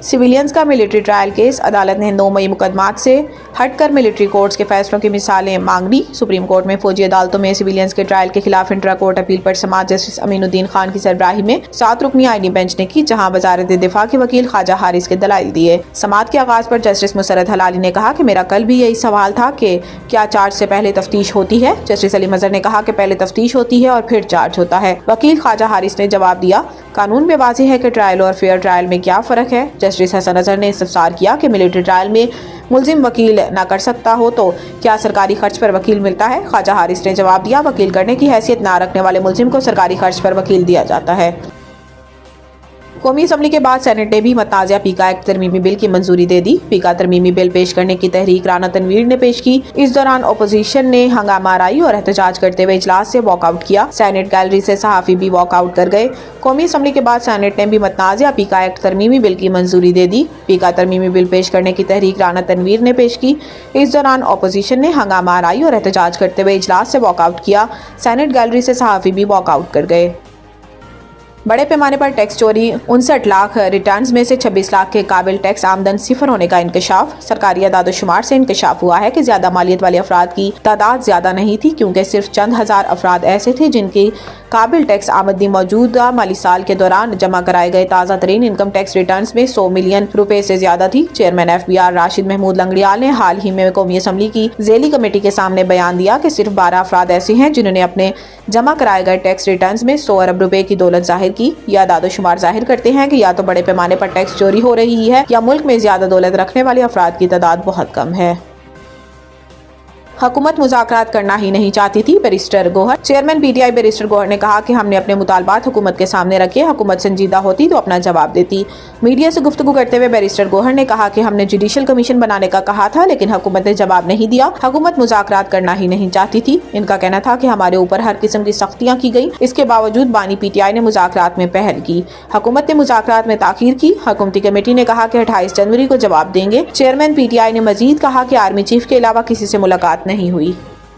Civilians का military trial case, अदालत ने 9 मई मुकदमात से हटकर मिलिट्री कोर्ट्स के फैसलों की मिसालें मांगी। सुप्रीम कोर्ट में फौजी अदालतों में सिविलियंस के ट्रायल के खिलाफ इंट्रा कोर्ट अपील पर समाअत जस्टिस अमीनुद्दीन खान की सरबराही में 7 रुकनी आईनी बेंच ने की, जहां वजारत दिफा के वकील ख्वाजा हारिस के दलाइल दिए। समाअत के आगाज पर जस्टिस मुसरत हलाली ने कहा कि मेरा कल भी यही सवाल था कि क्या चार्ज से पहले तफ्तीश होती है। जस्टिस अली मजहर ने कहा कि पहले तफ्तीश होती है और फिर चार्ज होता है। वकील ख्वाजा हारिस ने जवाब दिया, कानून में वाज़ेह है कि ट्रायल और फेयर ट्रायल में क्या फ़र्क है। जस्टिस हसन अजहर ने इस्तफसार किया कि मिलिट्री ट्रायल में मुल्जिम वकील न कर सकता हो तो क्या सरकारी खर्च पर वकील मिलता है। ख्वाजा हारिस ने जवाब दिया, वकील करने की हैसियत ना रखने वाले मुल्जिम को सरकारी खर्च पर वकील दिया जाता है। कौमी असम्बली के बाद सेनेट ने भी मतनाज़ा पीका एक्ट तरमीमी बिल की मंजूरी दे दी। पीका तरमीमी बिल पेश करने की तहरीक राना तनवीर ने पेश की। इस दौरान अपोजिशन ने हंगामा आराई और एहतजाज करते हुए इजलास से वॉकआउट किया। सेनेट गैलरी से सहाफ़ी भी वॉकआउट कर गए। कौमी असम्बली के बाद सेनेट ने भी मतनाज़ा पीका एक्ट तरमीमी बिल की मंजूरी दे दी। पीका तरमीमी बिल पेश करने की तहरीक राना तनवीर ने पेश की। इस दौरान अपोजिशन ने हंगामा आराई और एहतजाज करते हुए इजलास से वॉकआउट किया। सेनेट गैलरी से सहाफ़ी भी वॉकआउट कर गए। बड़े पैमाने पर टैक्स चोरी, 59 लाख रिटर्न्स में से 26 लाख के काबिल टैक्स आमदन सिफर होने का इंकशाफ। सरकारी अदाद-ओ-शुमार से इंकशाफ हुआ है कि ज्यादा मालियत वाले अफराद की तादाद ज्यादा नहीं थी, क्योंकि सिर्फ चंद हजार अफराद ऐसे थे जिनकी काबिल टैक्स आमदनी मौजूदा माली साल के दौरान जमा कराए गए ताज़ा तरीन इनकम टैक्स रिटर्न्स में 100 मिलियन रुपए से ज्यादा थी। चेयरमैन FBR राशिद महमूद लंगड़ियाल ने हाल ही में कौमी असम्बली की ज़ेली कमेटी के सामने बयान दिया कि सिर्फ 12 अफराद ऐसे हैं जिन्होंने अपने जमा कराए गए टैक्स रिटर्न्स में 100 अरब रुपए की दौलत जाहिर की। यह अदाद-ओ-शुमार जाहिर करते हैं कि या तो बड़े पैमाने पर टैक्स चोरी हो रही है या मुल्क में ज्यादा दौलत रखने वाले अफराद की तादाद बहुत कम है। हुकूमत मुज़ाकरात करना ही नहीं चाहती थी, barrister Gohar. Chairman PTI barrister Gohar ने कहा कि हमने अपने मुतालबात हुकूमत के सामने रखे, हुकूमत संजीदा होती तो अपना जवाब देती। मीडिया से गुफ्तगू करते हुए बैरिस्टर गोहर ने कहा कि हमने जुडिशल कमीशन बनाने का कहा था, लेकिन हुकूमत ने जवाब नहीं दिया। हुकूमत मुज़ाकरात करना ही नहीं चाहती थी। इनका कहना था कि हमारे ऊपर हर किस्म की सख्तियाँ की गई, इसके बावजूद बानी PTI ने मुज़ाकरात में पहल की। हुकूमत ने मुज़ाकरात में ताख़ीर की। हुकूमती कमेटी ने कहा कि 28 जनवरी को जवाब देंगे। चेयरमैन PTI ने मजीद कहा कि आर्मी चीफ के अलावा किसी से मुलाकात नहीं हुई।